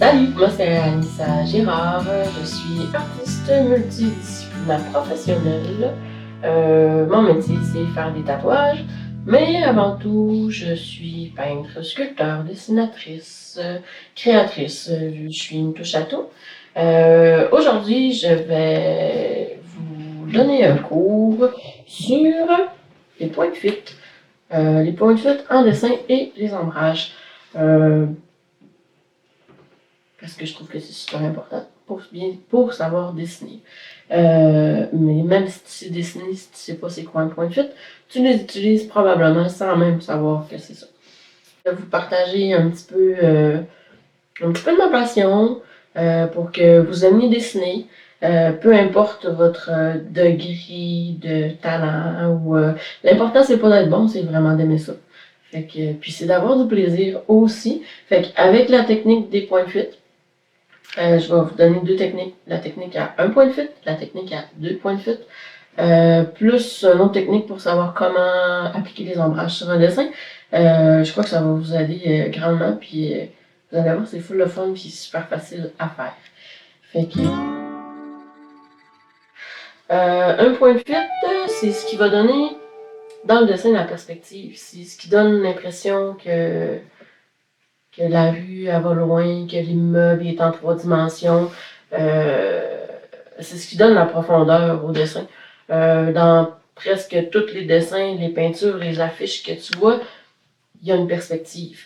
Salut, moi c'est Anissa Girard, je suis artiste multidisciplinaire professionnelle. Mon métier c'est faire des tatouages, mais avant tout je suis peintre, sculpteur, dessinatrice, créatrice, je suis une touche à tout. Aujourd'hui je vais vous donner un cours sur les points de fuite, en dessin et les ombrages. Parce que je trouve que c'est super important pour savoir dessiner. Mais même si tu sais dessiner, si tu sais pas c'est quoi un point de fuite, tu les utilises probablement sans même savoir que c'est ça. Je vais vous partager un petit peu de ma passion pour que vous aimiez dessiner. Peu importe votre degré de talent ou l'important c'est pas d'être bon, c'est vraiment d'aimer ça. Fait que, puis c'est d'avoir du plaisir aussi. Fait qu'avec la technique des points de fuite, je vais vous donner deux techniques. La technique à un point de fuite, la technique à deux points de fuite. Plus une autre technique pour savoir comment appliquer les ombrages sur un dessin. Je crois que ça va vous aider grandement. Puis vous allez voir, c'est full de fun puis super facile à faire. Fait que un point de fuite, c'est ce qui va donner dans le dessin la perspective. C'est ce qui donne l'impression que la rue elle va loin, que l'immeuble est en 3 dimensions. C'est ce qui donne la profondeur au dessin. Dans presque tous les dessins, les peintures, les affiches que tu vois, il y a une perspective.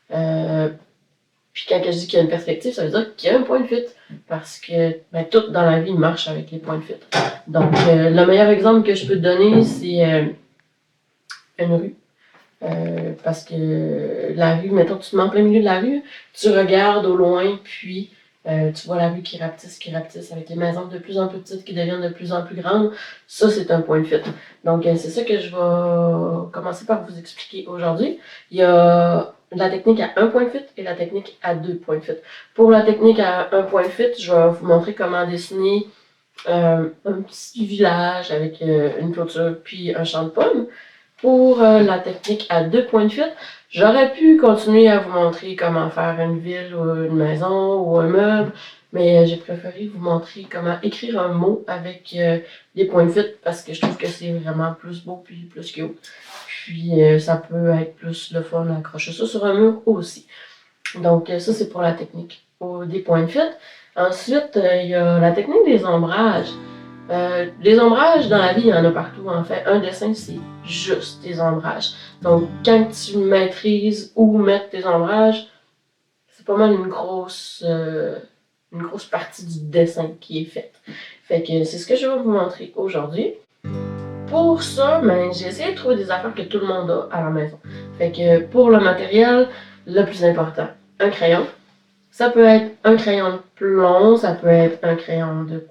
Puis quand je dis qu'il y a une perspective, ça veut dire qu'il y a un point de fuite. Parce que tout dans la vie marche avec les points de fuite. Donc, le meilleur exemple que je peux te donner, c'est une rue. Parce que la rue, mettons, tu te mets en plein milieu de la rue, tu regardes au loin, puis tu vois la rue qui rapetisse, avec les maisons de plus en plus petites qui deviennent de plus en plus grandes. Ça, c'est un point de fuite. Donc, c'est ça que je vais commencer par vous expliquer aujourd'hui. Il y a la technique à un point de fuite et la technique à deux points de fuite. Pour la technique à un point de fuite, je vais vous montrer comment dessiner un petit village avec une clôture puis un champ de pommes. Pour la technique à deux points de fuite, j'aurais pu continuer à vous montrer comment faire une ville ou une maison ou un meuble, mais j'ai préféré vous montrer comment écrire un mot avec des points de fuite parce que je trouve que c'est vraiment plus beau puis plus cute. Puis ça peut être plus le fun d'accrocher ça sur un mur aussi. Donc ça c'est pour la technique des points de fuite. Ensuite, il y a la technique des ombrages. Les ombrages dans la vie, il y en a partout. En fait, un dessin, c'est juste des ombrages. Donc, quand tu maîtrises où mettre tes ombrages, c'est pas mal une grosse partie du dessin qui est faite. Fait que c'est ce que je vais vous montrer aujourd'hui. Pour ça, j'ai essayé de trouver des affaires que tout le monde a à la maison. Fait que pour le matériel, le plus important, un crayon. Ça peut être un crayon de plomb, ça peut être un crayon de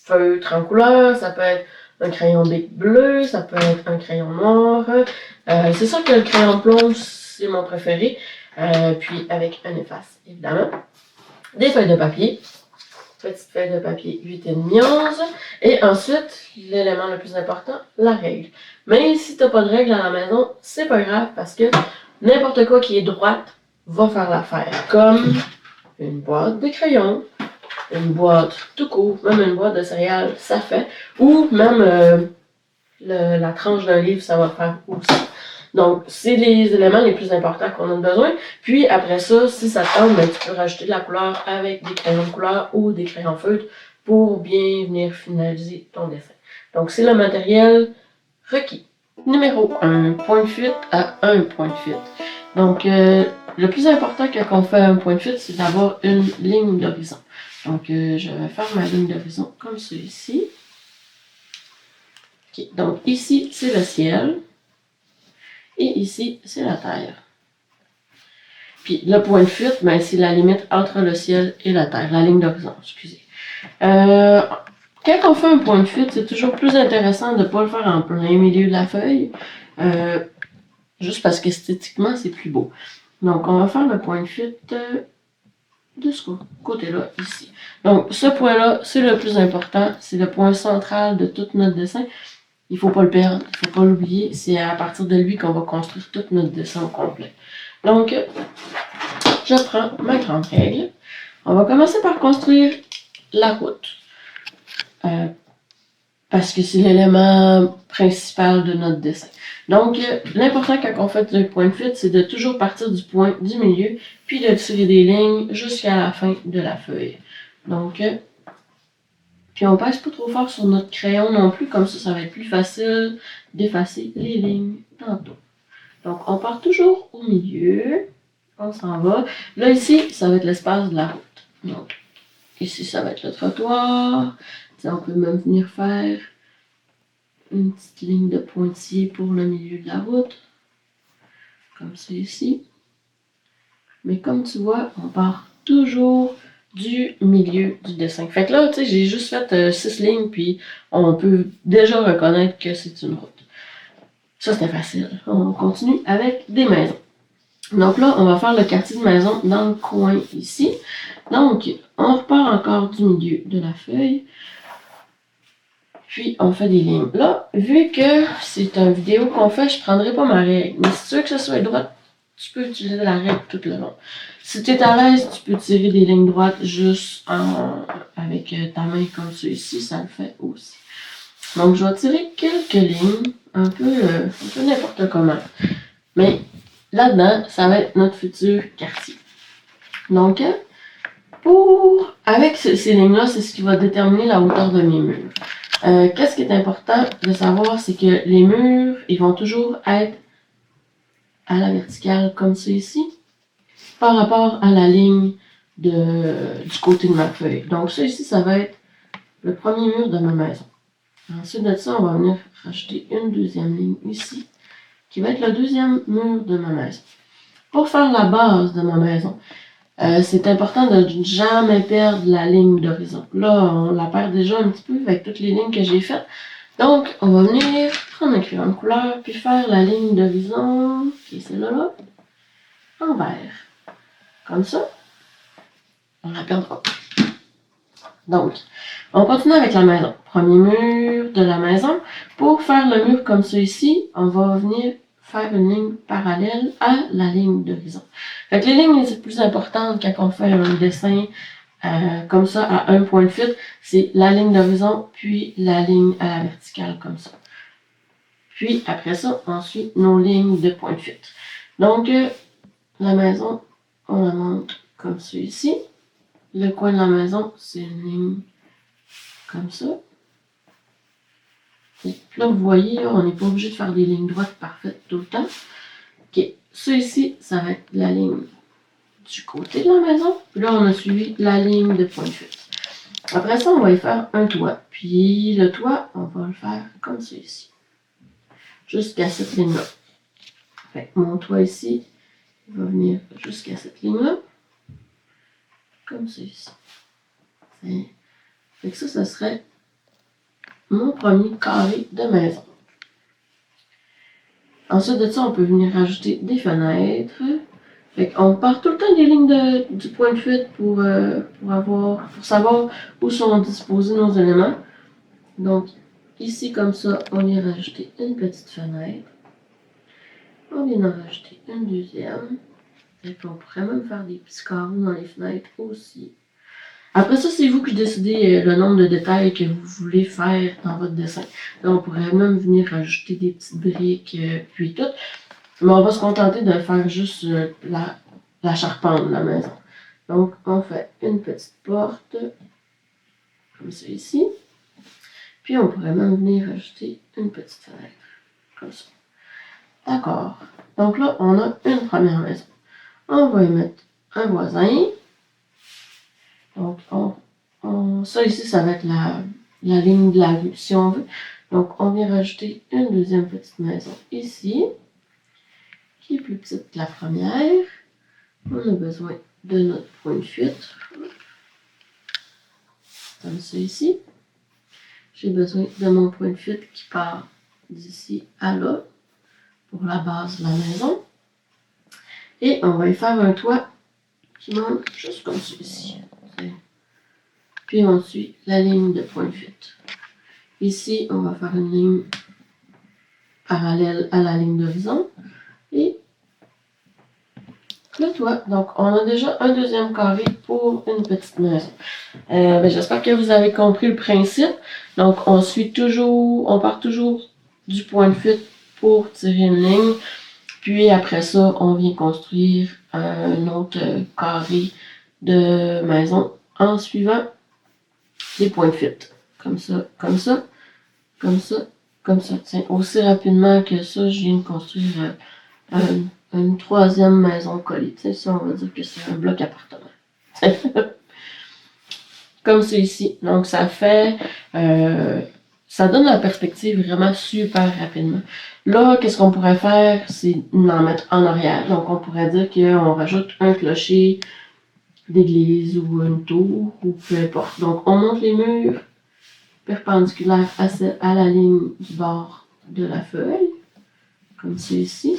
feutre en couleur, ça peut être un crayon bic bleu, ça peut être un crayon noir. C'est sûr que le crayon de plomb, c'est mon préféré. Puis avec un efface, évidemment. Des feuilles de papier. Petites feuilles de papier 8,5 onces. Et ensuite, l'élément le plus important, la règle. Mais si tu n'as pas de règle à la maison, c'est pas grave parce que n'importe quoi qui est droite va faire l'affaire. Comme une boîte de crayons, une boîte tout court, même une boîte de céréales, ça fait. Ou même la tranche d'un livre, ça va faire aussi. Donc, c'est les éléments les plus importants qu'on a besoin. Puis après ça, si ça te tente, tu peux rajouter de la couleur avec des crayons de couleur ou des crayons feutres pour bien venir finaliser ton dessin. Donc, c'est le matériel requis. Numéro 1, point de fuite à un point de fuite. Donc, le plus important quand on fait un point de fuite, c'est d'avoir une ligne d'horizon. Donc, je vais faire ma ligne d'horizon comme celui-ci. Okay. Donc, ici, c'est le ciel. Et ici, c'est la terre. Puis, le point de fuite, c'est la limite entre le ciel et la terre. La ligne d'horizon, excusez. Quand on fait un point de fuite, c'est toujours plus intéressant de ne pas le faire en plein milieu de la feuille. Juste parce qu'esthétiquement, c'est plus beau. Donc, on va faire le point de fuite de ce côté-là, ici. Donc, ce point-là, c'est le plus important. C'est le point central de tout notre dessin. Il ne faut pas le perdre, il ne faut pas l'oublier. C'est à partir de lui qu'on va construire tout notre dessin au complet. Donc, je prends ma grande règle. On va commencer par construire la route. Parce que c'est l'élément principal de notre dessin. Donc, l'important quand on fait un point de fuite, c'est de toujours partir du point du milieu, puis de tirer des lignes jusqu'à la fin de la feuille. Donc, puis on pèse pas trop fort sur notre crayon non plus, comme ça va être plus facile d'effacer les lignes tantôt. Donc, on part toujours au milieu, on s'en va. Là, ici, ça va être l'espace de la route. Donc, ici, ça va être le trottoir. T'sais, on peut même venir faire une petite ligne de pointillés pour le milieu de la route, comme c'est ici. Mais comme tu vois, on part toujours du milieu du dessin. Fait que là, tu sais, j'ai juste fait 6 lignes, puis on peut déjà reconnaître que c'est une route. Ça, c'était facile. On continue avec des maisons. Donc là, on va faire le quartier de maison dans le coin ici. Donc, on repart encore du milieu de la feuille. Puis, on fait des lignes. Là, vu que c'est une vidéo qu'on fait, je ne prendrai pas ma règle. Mais si tu veux que ce soit droit, tu peux utiliser la règle tout le long. Si tu es à l'aise, tu peux tirer des lignes droites juste avec ta main comme ça ici. Ça le fait aussi. Donc, je vais tirer quelques lignes, un peu n'importe comment. Mais là-dedans, ça va être notre futur quartier. Donc, avec ces lignes-là, c'est ce qui va déterminer la hauteur de mes murs. Qu'est-ce qui est important de savoir, c'est que les murs, ils vont toujours être à la verticale comme ça ici, par rapport à la ligne du côté de ma feuille. Donc ça ici, ça va être le premier mur de ma maison. Ensuite de ça, on va venir rajouter une deuxième ligne ici, qui va être le deuxième mur de ma maison. Pour faire la base de ma maison, c'est important de ne jamais perdre la ligne d'horizon. Là, on la perd déjà un petit peu avec toutes les lignes que j'ai faites. Donc, on va venir prendre un crayon de couleur, puis faire la ligne d'horizon, qui est celle-là, en vert. Comme ça, on la perdra pas. Donc, on continue avec la maison. Premier mur de la maison. Pour faire le mur comme ça ici, on va venir faire une ligne parallèle à la ligne d'horizon. Fait que les lignes les plus importantes quand on fait un dessin comme ça à un point de fuite, c'est la ligne d'horizon, puis la ligne à la verticale comme ça. Puis après ça, on suit nos lignes de point de fuite. Donc, la maison, on la monte comme ça ici. Le coin de la maison, c'est une ligne comme ça. Et là, vous voyez, on n'est pas obligé de faire des lignes droites parfaites tout le temps. Ok, ça ici, ça va être la ligne du côté de la maison. Puis là, on a suivi la ligne de point de fuite. Après ça, on va y faire un toit. Puis le toit, on va le faire comme ça ici. Jusqu'à cette ligne-là. Fait que mon toit ici, il va venir jusqu'à cette ligne-là. Comme ça ici. Fait que ça serait mon premier carré de maison. Ensuite de ça, on peut venir rajouter des fenêtres. Fait qu'on part tout le temps des lignes du point de fuite pour savoir où sont disposés nos éléments. Donc, ici, comme ça, on vient rajouter une petite fenêtre. On vient en rajouter une deuxième. Et puis, on pourrait même faire des petits carreaux dans les fenêtres aussi. Après ça, c'est vous qui décidez le nombre de détails que vous voulez faire dans votre dessin. Là, on pourrait même venir rajouter des petites briques, puis tout. Mais on va se contenter de faire juste la charpente de la maison. Donc, on fait une petite porte, comme ça ici. Puis, on pourrait même venir rajouter une petite fenêtre, comme ça. D'accord. Donc là, on a une première maison. On va y mettre un voisin. Donc, ça ici, ça va être la ligne de la rue, si on veut. Donc, on vient rajouter une deuxième petite maison ici, qui est plus petite que la première. On a besoin de notre point de fuite, comme ça ici. J'ai besoin de mon point de fuite qui part d'ici à là, pour la base de la maison. Et on va y faire un toit qui monte juste comme ça ici. Puis on suit la ligne de point de fuite. Ici, on va faire une ligne parallèle à la ligne d'horizon. Et le toit. Donc, on a déjà un deuxième carré pour une petite maison. J'espère que vous avez compris le principe. Donc, on part toujours du point de fuite pour tirer une ligne. Puis après ça, on vient construire un autre carré de maison en suivant les points de fuite. Comme ça, comme ça, comme ça, comme ça. Tiens, aussi rapidement que ça, je viens de construire une troisième maison collée. Tu sais, ça, on va dire que c'est un bloc appartement. Comme ça ici. Donc, ça donne la perspective vraiment super rapidement. Là, qu'est-ce qu'on pourrait faire? C'est en mettre en arrière. Donc, on pourrait dire qu'on rajoute un clocher d'église ou une tour ou peu importe. Donc, on monte les murs perpendiculaires à la ligne du bord de la feuille. Comme ça ici.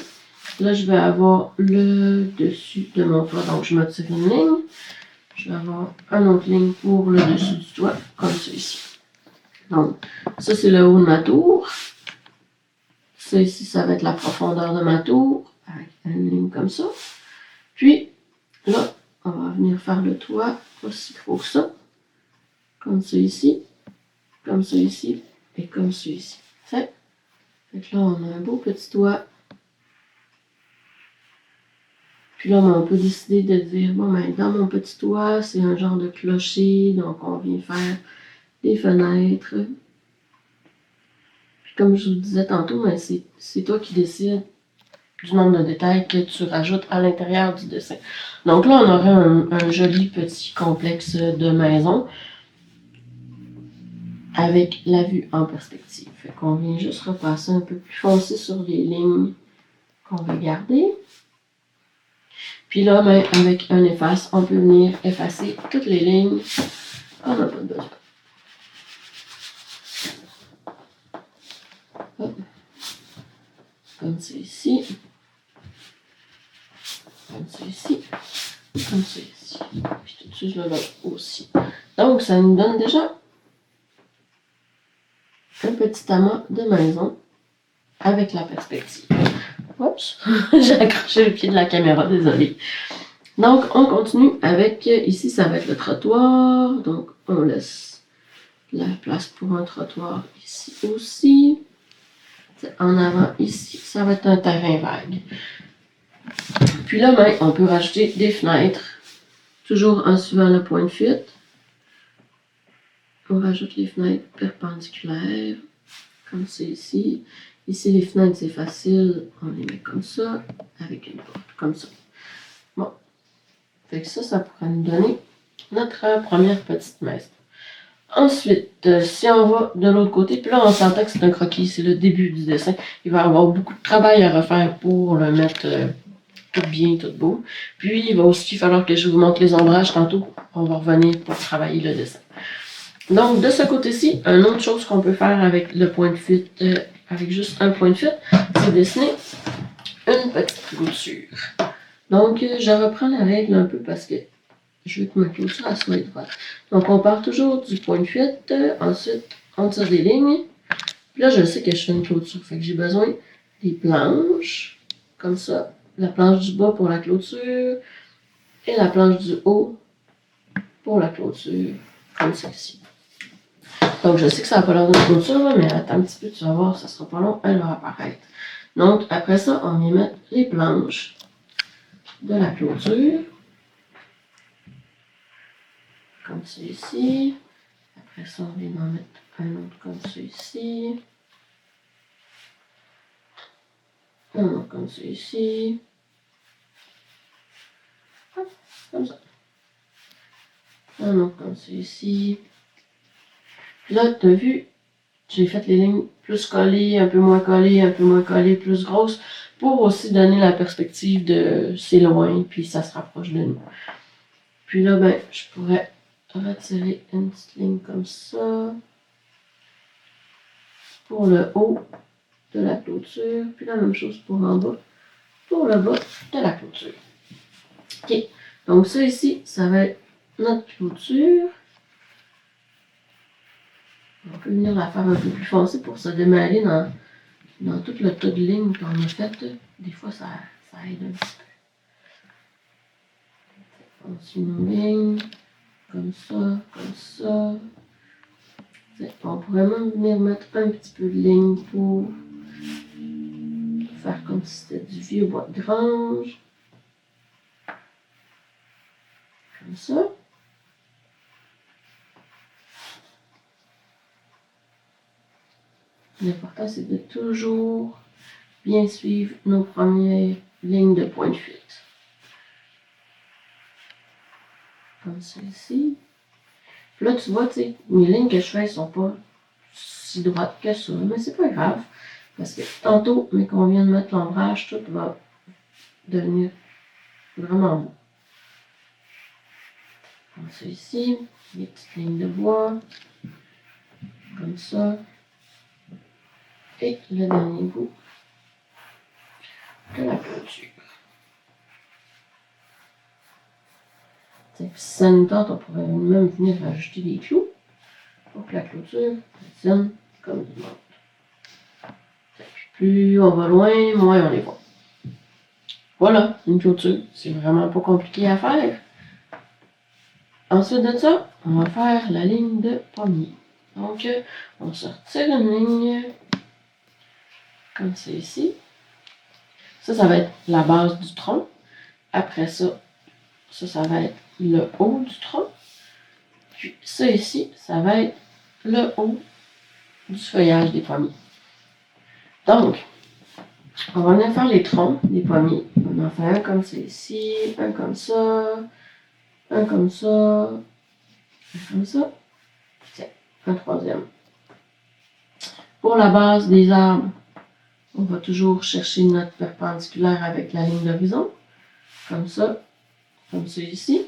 Là, je vais avoir le dessus de mon toit. Donc, je me tire une ligne. Je vais avoir une autre ligne pour le dessus du toit, comme ça ici. Donc, ça, c'est le haut de ma tour. Ça, ici, ça va être la profondeur de ma tour, avec une ligne comme ça. Puis, là, on va venir faire le toit, pas si gros que ça. Comme ça ici, et comme ça ici. Fait que là, on a un beau petit toit. Puis là, on peut décider de dire, bon, ben, dans mon petit toit, c'est un genre de clocher, donc on vient faire des fenêtres. Puis comme je vous disais tantôt, ben, c'est toi qui décides du nombre de détails que tu rajoutes à l'intérieur du dessin. Donc là, on aurait un joli petit complexe de maison avec la vue en perspective. Fait qu'on vient juste repasser un peu plus foncé sur les lignes qu'on veut garder. Puis là, ben, avec un efface, on peut venir effacer toutes les lignes qu'on n'a pas besoin. Hop. Comme ça ici. Comme ça ici. Comme ça ici. Puis tout de suite, je le donne aussi. Donc, ça nous donne déjà un petit amas de maison avec la perspective. Oups, j'ai accroché le pied de la caméra, désolé. Donc, on continue avec, ici, ça va être le trottoir. Donc, on laisse la place pour un trottoir ici aussi. En avant, ici, ça va être un terrain vague. Puis là, ben, on peut rajouter des fenêtres, toujours en suivant le point de fuite. On rajoute les fenêtres perpendiculaires, comme c'est ici. Ici, les fenêtres, c'est facile. On les met comme ça, avec une porte, comme ça. Bon. Fait que ça pourrait nous donner notre première petite maison. Ensuite, si on va de l'autre côté, puis là, on s'entend que c'est un croquis, c'est le début du dessin. Il va y avoir beaucoup de travail à refaire pour le mettre tout bien, tout beau. Puis, il va aussi falloir que je vous montre les ombrages tantôt. On va revenir pour travailler le dessin. Donc, de ce côté-ci, une autre chose qu'on peut faire avec le point de fuite, avec juste un point de fuite, c'est dessiner une petite clôture. Donc, je reprends la règle un peu parce que je veux que ma clôture soit droite. Donc, on part toujours du point de fuite, ensuite, on tire des lignes. Puis là, je sais que je fais une clôture, fait que j'ai besoin des planches, comme ça. La planche du bas pour la clôture et la planche du haut pour la clôture, comme celle-ci. Donc, je sais que ça n'a pas l'air d'une clôture, là, mais attends un petit peu, tu vas voir, ça sera pas long, elle va apparaître. Donc, après ça, on vient mettre les planches de la clôture. Comme ça ici. Après ça, on vient en mettre un autre comme ça ici. Un autre comme ça ici. Hop, comme ça. Un autre comme ça ici. Là, tu as vu, j'ai fait les lignes plus collées, un peu moins collées, un peu moins collées, plus grosses, pour aussi donner la perspective de c'est loin, puis ça se rapproche de nous. Puis là, ben, je pourrais retirer une petite ligne comme ça pour le haut de la clôture, puis la même chose pour en bas, pour le bas de la clôture. Ok, donc ça ici, ça va être notre clôture. On peut venir la faire un peu plus foncée pour se démêler dans tout le tas de lignes qu'on a fait. Des fois, ça aide un petit peu. Continue nos lignes. Comme ça. On pourrait même venir mettre un petit peu de ligne pour faire comme si c'était du vieux bois de grange. Comme ça. L'important, c'est de toujours bien suivre nos premières lignes de point de fuite. Comme celle-ci. Là, tu vois, mes lignes que je fais sont pas si droites que ça, mais c'est pas grave. Parce que tantôt, mais qu'on vient de mettre l'ombrage, tout va devenir vraiment beau. Comme ça ici, les petites lignes de bois. Comme ça. Et le dernier bout de la clôture. Si ça nous tente, on pourrait même venir rajouter des clous pour que la clôture tienne comme du monde. Plus on va loin, moins on les voit. Voilà, une clôture. C'est vraiment pas compliqué à faire. Ensuite de ça, on va faire la ligne de pommier. Donc, on sortir une ligne comme c'est ici. Ça va être la base du tronc. Après ça, ça va être le haut du tronc. Puis ça ici, ça va être le haut du feuillage des pommiers. Donc, on va venir faire les troncs des pommiers. On en fait un comme c'est ici, un comme ça, un comme ça, un comme ça. Tiens, un troisième. Pour la base des arbres, on va toujours chercher notre perpendiculaire avec la ligne d'horizon. Comme ça ici.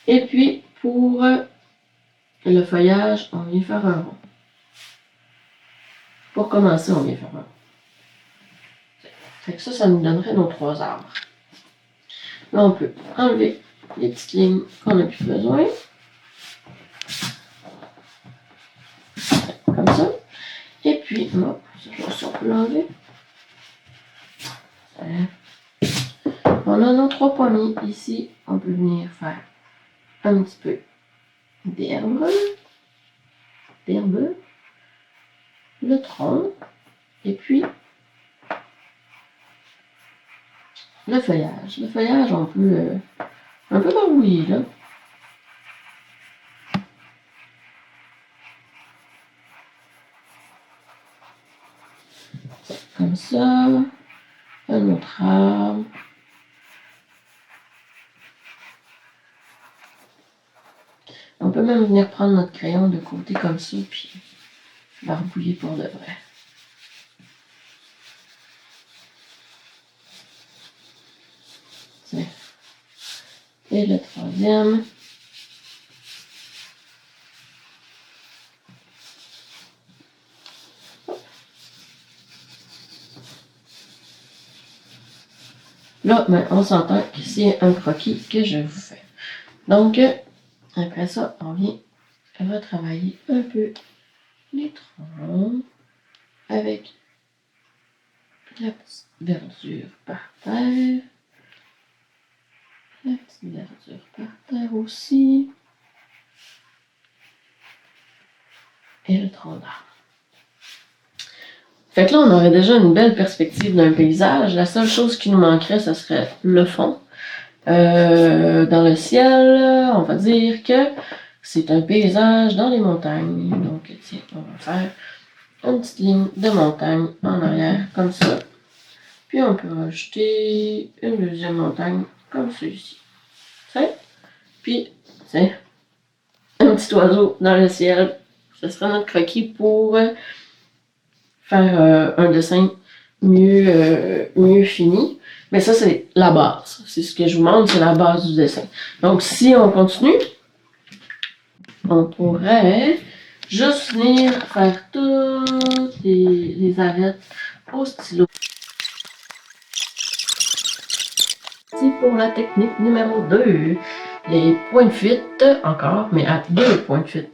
Et puis, pour le feuillage, on vient faire un rond. Pour commencer, on vient faire un rond. Fait que ça nous donnerait nos 3 arbres. Là, on peut enlever les petites lignes qu'on n'a plus besoin. Comme ça. Et puis, hop, ça, on peut l'enlever. On a nos 3 pommiers. Ici, on peut venir faire un petit peu d'herbe, le tronc, et puis le feuillage. Le feuillage, on peut un peu barbouiller, là. Comme ça. Un autre arbre. On peut même venir prendre notre crayon de côté comme ça, puis barbouiller pour de vrai. Tiens. Et le troisième. Là, ben, on s'entend que c'est un croquis que je vous fais. Donc, après ça, on vient retravailler un peu les troncs avec la petite verdure par terre. La petite verdure par terre aussi. Et le tronc d'arbre. Fait que là, on aurait déjà une belle perspective d'un paysage. La seule chose qui nous manquerait, ce serait le fond. Dans le ciel, on va dire que c'est un paysage dans les montagnes. Donc, tiens, on va faire une petite ligne de montagne en arrière, comme ça. Puis, on peut rajouter une deuxième montagne, comme celui-ci. Puis, tiens, un petit oiseau dans le ciel. Ce sera notre croquis pour faire un dessin mieux fini. Mais ça, c'est la base. C'est ce que je vous montre, c'est la base du dessin. Donc, si on continue, on pourrait juste venir faire toutes les arêtes au stylo. C'est pour la technique numéro 2. Les points de fuite, encore, mais à 2 points de fuite.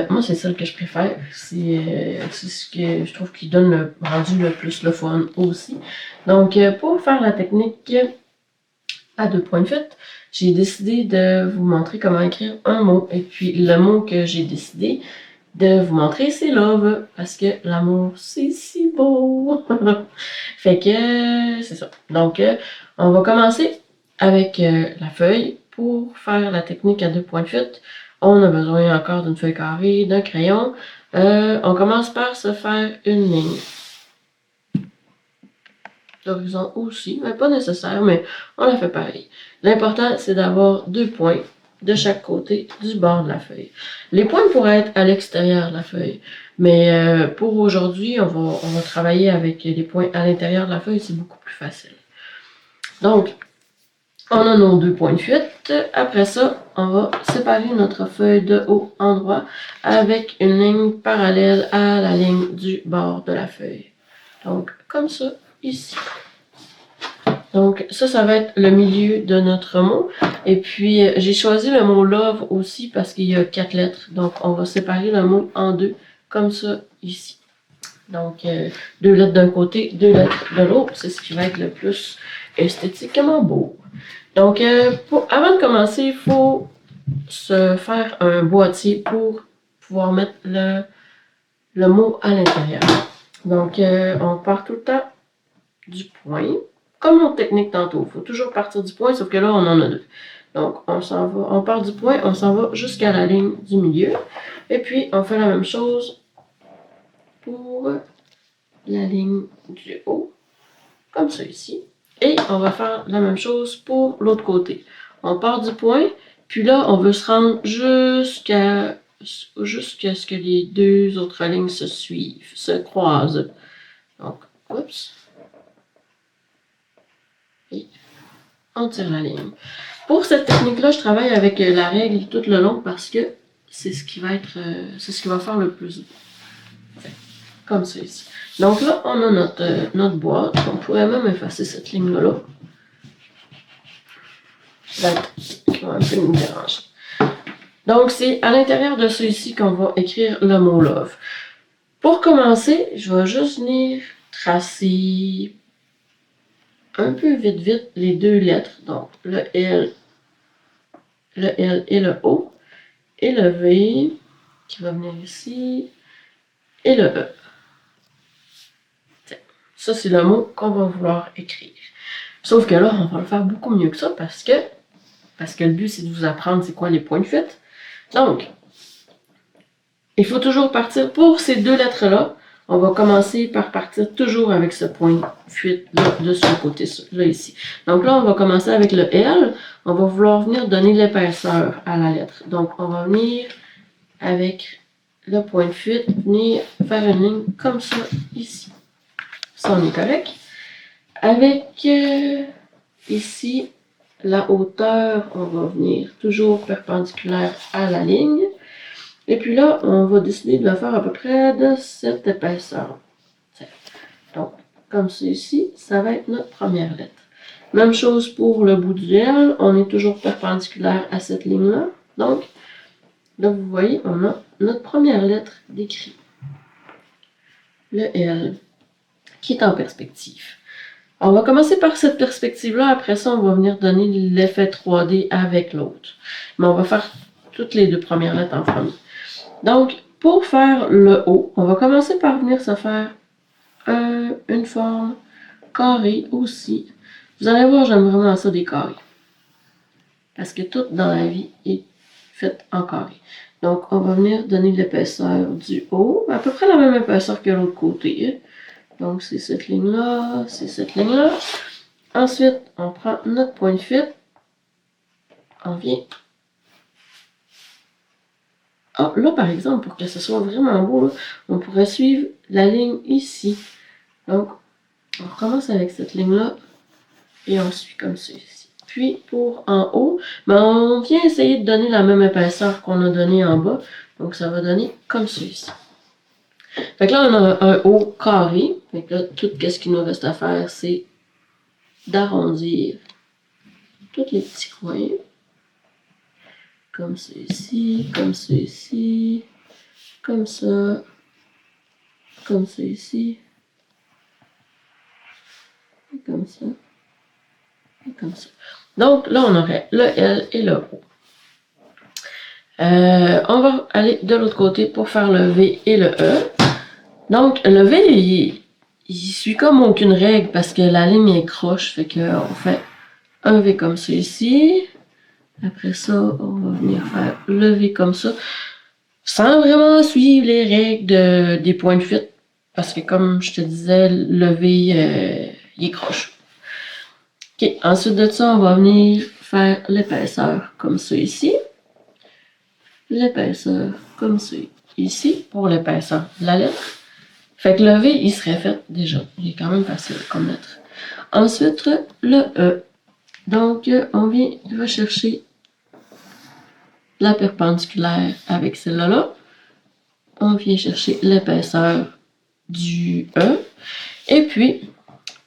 Moi, c'est celle que je préfère. C'est ce que je trouve qui donne le rendu le plus le fun aussi. Donc, pour faire la technique à 2 points de fuite, j'ai décidé de vous montrer comment écrire un mot. Et puis, le mot que j'ai décidé de vous montrer, c'est love. Parce que l'amour, c'est si beau. Fait que, c'est ça. Donc, on va commencer avec la feuille. Pour faire la technique à 2 points de fuite, on a besoin encore d'une feuille carrée, d'un crayon. On commence par se faire une ligne. D'horizon aussi, mais pas nécessaire, mais on la fait pareil. L'important, c'est d'avoir 2 points de chaque côté du bord de la feuille. Les points pourraient être à l'extérieur de la feuille, mais pour aujourd'hui, on va travailler avec les points à l'intérieur de la feuille, c'est beaucoup plus facile. Donc, on a nos 2 points de fuite. Après ça, on va séparer notre feuille de haut en droit avec une ligne parallèle à la ligne du bord de la feuille. Donc, comme ça, ici. Donc, ça va être le milieu de notre mot. Et puis, j'ai choisi le mot love aussi parce qu'il y a 4 lettres. Donc, on va séparer le mot en 2, comme ça, ici. Donc, 2 lettres d'un côté, 2 lettres de l'autre. C'est ce qui va être le plus esthétiquement beau. Donc, avant de commencer, il faut se faire un boîtier pour pouvoir mettre le mot à l'intérieur. Donc, on part tout le temps du point. Comme notre technique tantôt, il faut toujours partir du point, sauf que là, on en a 2. Donc, on part du point, on s'en va jusqu'à la ligne du milieu. Et puis, on fait la même chose pour la ligne du haut, comme ça ici. Et on va faire la même chose pour l'autre côté. On part du point, puis là, on veut se rendre jusqu'à ce que les 2 autres lignes se suivent, se croisent. Donc, oups. Et on tire la ligne. Pour cette technique-là, je travaille avec la règle tout le long parce que c'est ce qui va être, c'est ce qui va faire le plus beau. Comme ça ici. Donc là, on a notre boîte. On pourrait même effacer cette ligne-là. Qui va un peu nous déranger. Donc, c'est à l'intérieur de ça ici qu'on va écrire le mot love. Pour commencer, je vais juste venir tracer un peu vite les 2 lettres. Donc, le L et le O. Et le V qui va venir ici. Et le E. Ça, c'est le mot qu'on va vouloir écrire. Sauf que là, on va le faire beaucoup mieux que ça parce que le but, c'est de vous apprendre c'est quoi les points de fuite. Donc, il faut toujours partir pour ces 2 lettres-là. On va commencer par partir toujours avec ce point de fuite-là de ce côté-là ici. Donc là, on va commencer avec le L. On va vouloir venir donner l'épaisseur à la lettre. Donc, on va venir avec le point de fuite, venir faire une ligne comme ça ici. Ça, on est correct. Avec ici, la hauteur, on va venir toujours perpendiculaire à la ligne. Et puis là, on va décider de la faire à peu près de cette épaisseur. Donc, comme ça ici, ça va être notre première lettre. Même chose pour le bout du L, on est toujours perpendiculaire à cette ligne-là. Donc, là, vous voyez, on a notre première lettre d'écrit. Le L, qui est en perspective. On va commencer par cette perspective-là. Après ça, on va venir donner l'effet 3D avec l'autre. Mais on va faire toutes les 2 premières lettres en premier. Donc, pour faire le O, on va commencer par venir se faire une forme carrée aussi. Vous allez voir, j'aime vraiment ça des carrés. Parce que tout dans la vie est fait en carré. Donc, on va venir donner l'épaisseur du haut, à peu près la même épaisseur que l'autre côté. Donc, c'est cette ligne-là, c'est cette ligne-là. Ensuite, on prend notre point de fuite. On vient. Ah, là, par exemple, pour que ce soit vraiment beau, là, on pourrait suivre la ligne ici. Donc, on commence avec cette ligne-là et on suit comme ça ici. Puis, pour en haut, on vient essayer de donner la même épaisseur qu'on a donné en bas. Donc, ça va donner comme ça ici. Fait que là, on a un haut carré. Fait que là, tout ce qu'il nous reste à faire, c'est d'arrondir tous les petits coins. Comme ça ici, comme ça ici, comme ça ici, et comme ça, et comme ça. Donc là, on aurait le L et le O. On va aller de l'autre côté pour faire le V et le E. Donc, le V, il suit comme aucune règle parce que la ligne est croche. Fait qu'on fait un V comme ça ici. Après ça, on va venir faire le V comme ça. Sans vraiment suivre les règles des points de fuite. Parce que comme je te disais, le V, il est croche. Ok, ensuite de ça, on va venir faire l'épaisseur comme ça ici. L'épaisseur comme ça ici pour l'épaisseur de la lettre. Fait que le V, il serait fait déjà. Il est quand même facile comme lettre. Ensuite, le E. Donc, on vient rechercher la perpendiculaire avec celle-là. On vient chercher l'épaisseur du E. Et puis,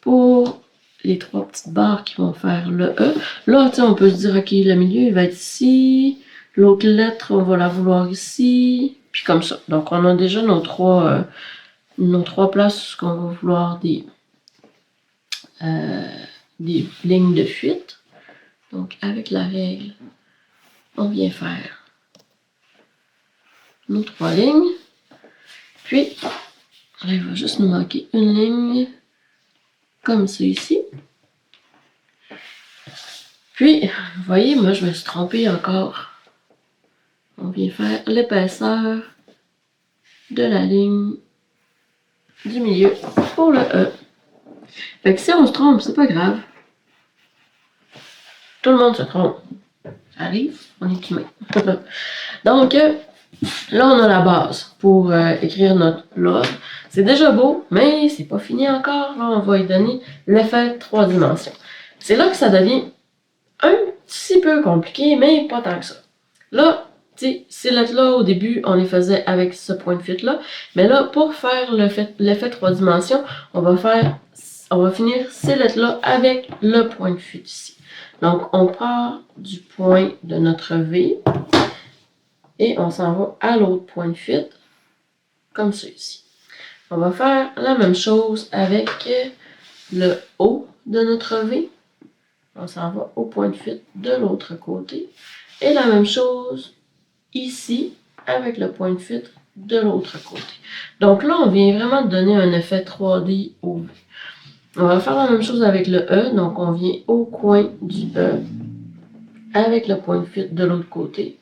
pour les trois petites barres qui vont faire le E, là, on peut se dire, OK, le milieu, il va être ici. L'autre lettre, on va la vouloir ici. Puis comme ça. Donc, on a déjà nos trois places qu'on va vouloir des lignes de fuite. Donc, avec la règle, on vient faire nos trois lignes. Puis, il va juste nous manquer une ligne comme ça ici. Puis, vous voyez, moi, je me suis trompée encore. On vient faire l'épaisseur de la ligne du milieu pour le E. Fait que si on se trompe, c'est pas grave. Tout le monde se trompe. Ça arrive, on est humain. Donc, là, on a la base pour écrire notre log. C'est déjà beau, mais c'est pas fini encore. Là, on va lui donner l'effet 3 dimensions. C'est là que ça devient un petit peu compliqué, mais pas tant que ça. Là, tu sais, ces lettres-là, au début, on les faisait avec ce point de fuite-là. Mais là, pour faire l'effet 3 dimensions, on va finir ces lettres-là avec le point de fuite ici. Donc, on part du point de notre V et on s'en va à l'autre point de fuite, comme ceci. On va faire la même chose avec le O de notre V. On s'en va au point de fuite de l'autre côté. Et la même chose ici avec le point de fuite de l'autre côté. Donc là, on vient vraiment donner un effet 3D au V. On va faire la même chose avec le E. Donc on vient au coin du E avec le point de fuite de l'autre côté.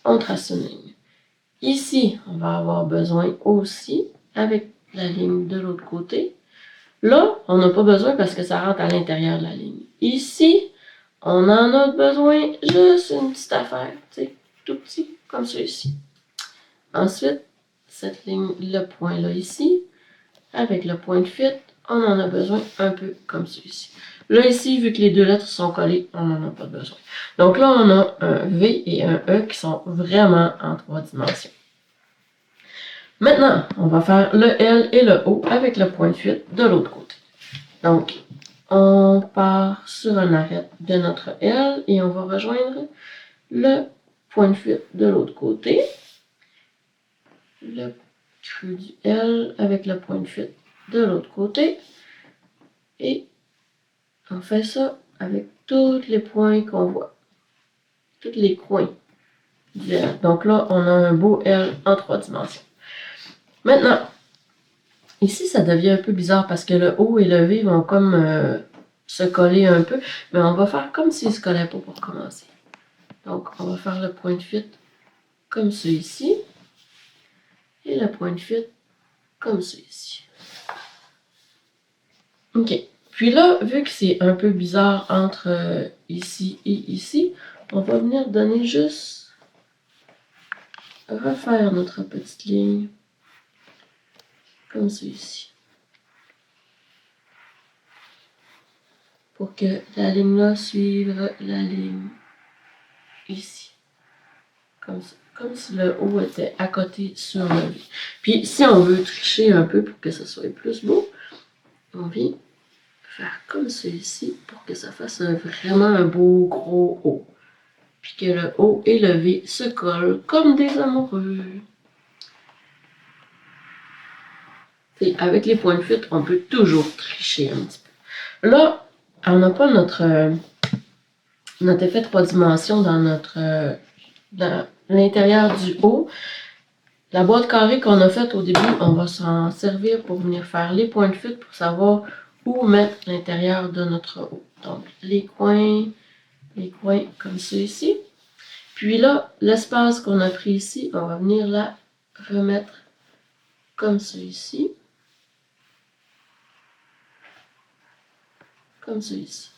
On trace une ligne. Ici, on va avoir besoin aussi avec la ligne de l'autre côté. Là, on n'a pas besoin parce que ça rentre à l'intérieur de la ligne. Ici, on en a besoin juste une petite affaire, tu sais, tout petit, comme ça ici. Ensuite, cette ligne, le point là ici, avec le point de fuite, on en a besoin un peu comme ça ici. Là ici, vu que les deux lettres sont collées, on n'en a pas besoin. Donc là, on a un V et un E qui sont vraiment en 3 dimensions. Maintenant, on va faire le L et le O avec le point de fuite de l'autre côté. Donc, on part sur un arrêt de notre L et on va rejoindre le point de fuite de l'autre côté. Le creux du L avec le point de fuite de l'autre côté. Et on fait ça avec tous les points qu'on voit. Tous les coins du L. Donc là, on a un beau L en 3 dimensions. Maintenant, ici, ça devient un peu bizarre parce que le O et le V vont comme se coller un peu. Mais on va faire comme s'ils ne se collaient pas pour commencer. Donc, on va faire le point de fuite comme ça ici. Et le point de fuite comme ça ici. OK. Puis là, vu que c'est un peu bizarre entre ici et ici, on va venir donner juste refaire notre petite ligne comme ça ici. Pour que la ligne là suive la ligne ici. Comme ça. Comme si le O était à côté sur le V. Puis si on veut tricher un peu pour que ça soit plus beau, on vient faire comme ça ici pour que ça fasse vraiment un beau gros O. Puis que le O et le V se collent comme des amoureux. Et avec les points de fuite, on peut toujours tricher un petit peu. Là, on n'a pas notre notre effet 3 dimensions dans dans l'intérieur du haut. La boîte carrée qu'on a faite au début, on va s'en servir pour venir faire les points de fuite pour savoir où mettre l'intérieur de notre haut. Donc, les coins comme ceci. Puis là, l'espace qu'on a pris ici, on va venir la remettre comme ceci. Comme ceci.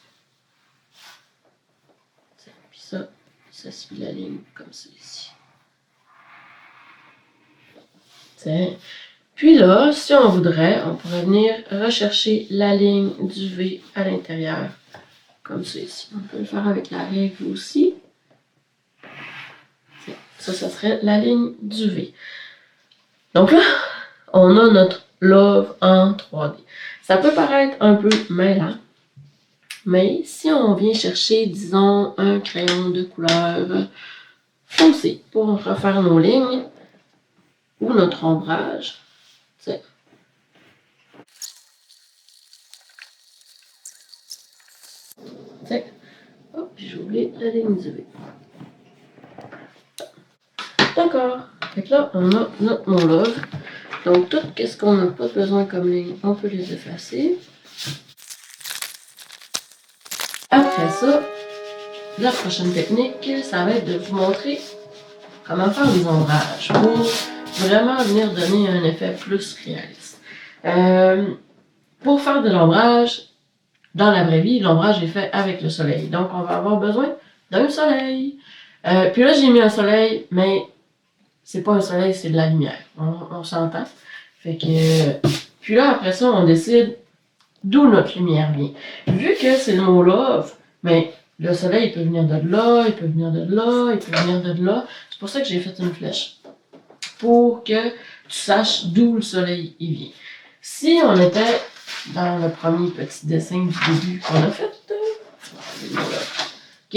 Puis ça suit la ligne comme ceci. Puis là, si on voudrait, on pourrait venir rechercher la ligne du V à l'intérieur, comme ceci. On peut le faire avec la règle aussi. Ça serait la ligne du V. Donc là, on a notre love en 3D. Ça peut paraître un peu mêlant, mais si on vient chercher, disons, un crayon de couleur foncé pour refaire nos lignes, ou notre ombrage, hop, j'ai oublié la ligne du V. D'accord. Fait que là, on a notre mon love. Donc, tout ce qu'on n'a pas besoin comme ligne, on peut les effacer. Après ça, la prochaine technique, ça va être de vous montrer comment faire des ombrages pour vraiment venir donner un effet plus réaliste. Pour faire de l'ombrage, dans la vraie vie, l'ombrage est fait avec le soleil. Donc, on va avoir besoin d'un soleil. Puis là, j'ai mis un soleil, mais c'est pas un soleil, c'est de la lumière. On s'entend. Fait que. Puis là, après ça, on décide d'où notre lumière vient. Vu que c'est le mot love, mais le soleil, il peut venir de là, il peut venir de là, il peut venir de là. C'est pour ça que j'ai fait une flèche. Pour que tu saches d'où le soleil il vient. Si on était dans le premier petit dessin du début qu'on a fait, OK.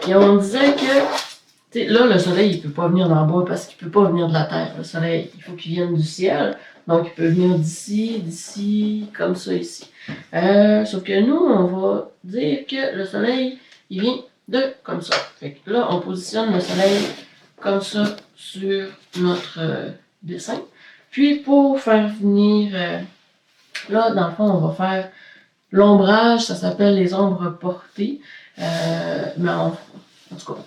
Et on disait que là, le soleil, il peut pas venir d'en bas parce qu'il peut pas venir de la terre. Le soleil, il faut qu'il vienne du ciel. Donc, il peut venir d'ici, comme ça, ici. Sauf que nous, on va dire que le soleil, il vient de comme ça. Fait que là, on positionne le soleil comme ça sur notre dessin. Puis, pour faire venir, là, dans le fond, on va faire l'ombrage, ça s'appelle les ombres portées. Mais en tout cas,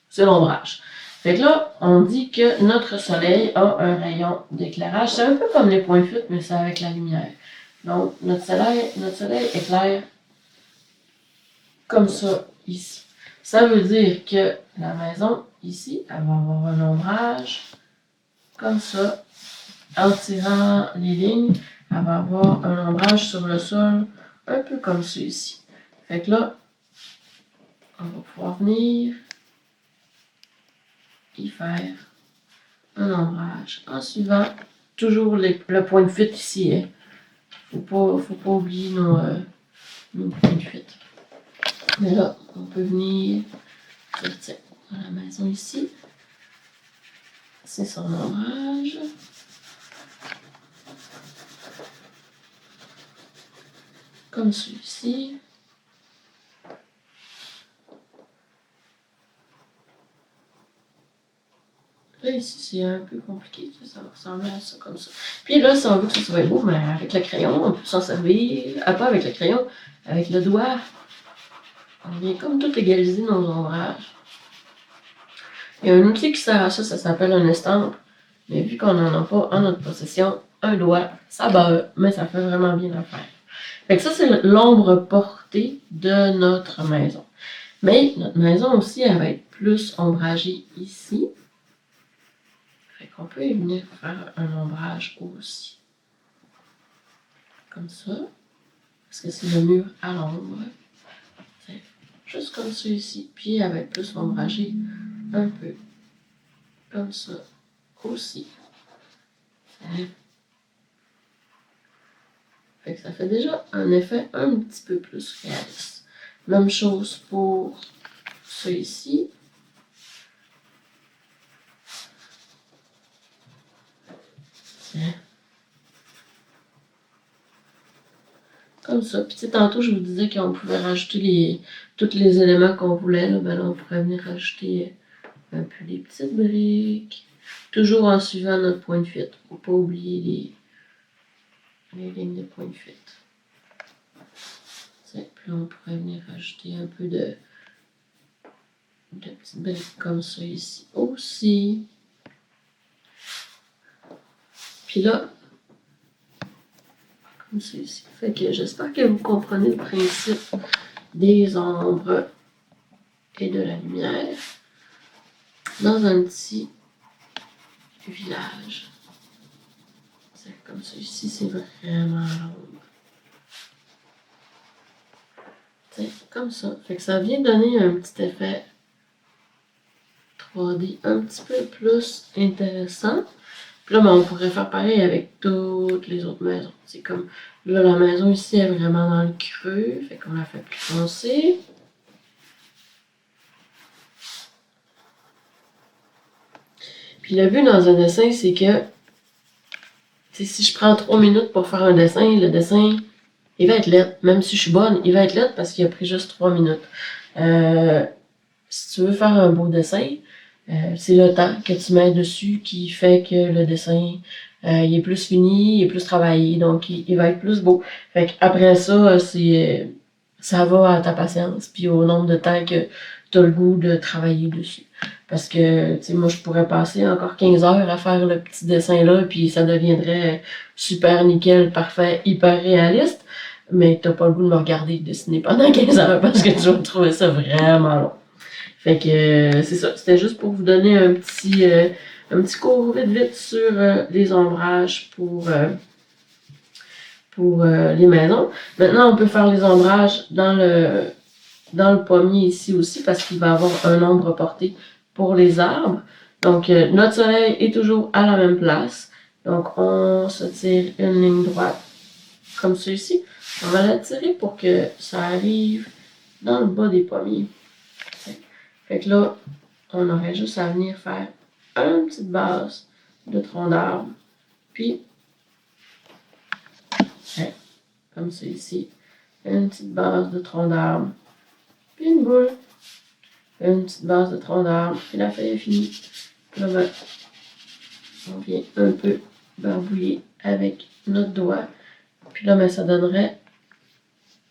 c'est l'ombrage. Fait que là, on dit que notre soleil a un rayon d'éclairage. C'est un peu comme les points de fuite, mais c'est avec la lumière. Donc, notre soleil éclaire comme ça, ici. Ça veut dire que la maison, ici, elle va avoir un ombrage comme ça. En tirant les lignes, elle va avoir un ombrage sur le sol, un peu comme celui-ci. Fait que là, on va pouvoir venir y faire un ombrage en suivant toujours le point de fuite ici. Hein. Faut pas oublier nos points de fuite. Mais là, on peut venir tiens, dans la maison ici. C'est son ombrage. Comme celui-ci. Là, ici, c'est un peu compliqué. Ça va ressembler à ça, comme ça. Puis là, si on veut que ça soit beau, mais avec le crayon, on peut s'en servir. Pas avec le crayon, avec le doigt. On vient comme tout égaliser nos ombrages. Il y a un outil qui sert à ça, ça s'appelle un estampe. Mais vu qu'on n'en a pas en notre possession, un doigt, ça bat, mais ça fait vraiment bien l'affaire. Fait que ça, c'est l'ombre portée de notre maison. Mais notre maison aussi, elle va être plus ombragée ici. Fait qu'on peut y venir faire un ombrage aussi. Comme ça. Parce que c'est le mur à l'ombre. Juste comme ça ici. Puis elle va être plus ombragée un peu. Comme ça aussi. Fait que ça fait déjà un effet un petit peu plus réaliste. Même chose pour ça ici. comme ça. Puis tu sais, tantôt, je vous disais qu'on pouvait rajouter tous les éléments qu'on voulait. Là. Ben là, on pourrait venir rajouter un peu des petites briques. Toujours en suivant notre point de fuite. Faut pas oublier les lignes de point de fuite. Puis là, on pourrait venir rajouter un peu de petites briques comme ça ici aussi. Puis là, comme ça ici. Fait que j'espère que vous comprenez le principe des ombres et de la lumière dans un petit village. C'est comme ça ici, c'est vraiment l'ombre. C'est comme ça. Fait que ça vient donner un petit effet 3D un petit peu plus intéressant. Puis là, ben, on pourrait faire pareil avec toutes les autres maisons. C'est comme, là, la maison ici est vraiment dans le creux. Fait qu'on la fait plus foncée. Puis le but dans un dessin, c'est que si je prends 3 minutes pour faire un dessin, le dessin, il va être laid. Même si je suis bonne, il va être laid parce qu'il a pris juste 3 minutes. Si tu veux faire un beau dessin, c'est le temps que tu mets dessus qui fait que le dessin il est plus fini, il est plus travaillé, donc il va être plus beau. Fait qu'après ça, ça va à ta patience, puis au nombre de temps que tu as le goût de travailler dessus. Parce que, tu sais, moi, je pourrais passer encore 15 heures à faire le petit dessin-là, puis ça deviendrait super nickel, parfait, hyper réaliste, mais t'as pas le goût de me regarder dessiner pendant 15 heures parce que tu vas trouver ça vraiment long. Fait que c'est ça, c'était juste pour vous donner un petit cours vite sur les ombrages pour les maisons. Maintenant, on peut faire les ombrages dans le pommier ici aussi parce qu'il va avoir un ombre porté pour les arbres. Donc, notre soleil est toujours à la même place. Donc, on se tire une ligne droite comme ça ici. On va la tirer pour que ça arrive dans le bas des pommiers. Fait que là, on aurait juste à venir faire une petite base de tronc d'arbre. Puis, comme ça ici, une petite base de tronc d'arbre. Puis une boule. Une petite base de tronc d'arbre. Puis la feuille est finie. Puis là, ben, on vient un peu barbouiller avec notre doigt. Puis là, ben, ça donnerait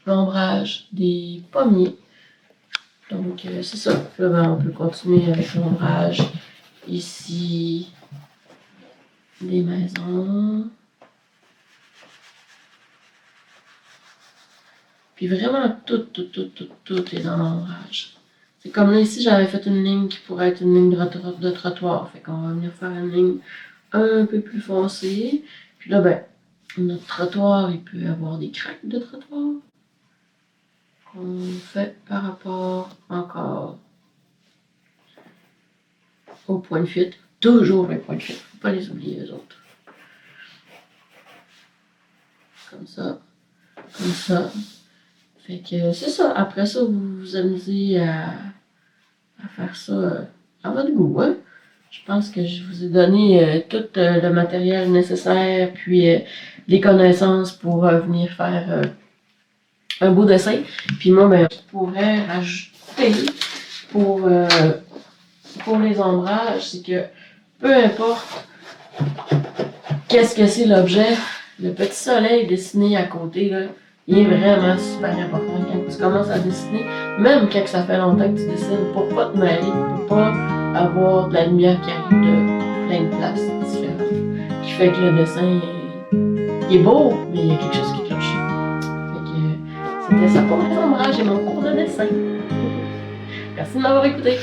l'ombrage des pommiers. Donc, c'est ça. Puis là, ben, on peut continuer avec l'ombrage ici des maisons. Puis vraiment, tout est dans l'ombrage. C'est comme là, ici, j'avais fait une ligne qui pourrait être une ligne de trottoir. Fait qu'on va venir faire une ligne un peu plus foncée. Puis là, ben, notre trottoir, il peut avoir des craques de trottoir. On fait par rapport encore au point de fuite. Toujours les points de fuite. Faut pas les oublier, les autres. Comme ça. Comme ça. Fait que c'est ça. Après ça, vous vous amusez à faire ça à votre goût. Hein? Je pense que je vous ai donné tout le matériel nécessaire, puis les connaissances pour venir faire un beau dessin. Puis moi, ben, je pourrais rajouter pour les ombrages, c'est que peu importe qu'est-ce que c'est l'objet, le petit soleil dessiné à côté, là, il est vraiment super important quand tu commences à dessiner, même quand ça fait longtemps que tu dessines, pour pas te mêler, pour pas avoir de la lumière qui arrive de plein de places différentes, qui fait que le dessin il est beau, mais il y a quelque chose qui cloche. Fait que c'était ça pour les ombrages et mon cours de dessin. Merci de m'avoir écouté.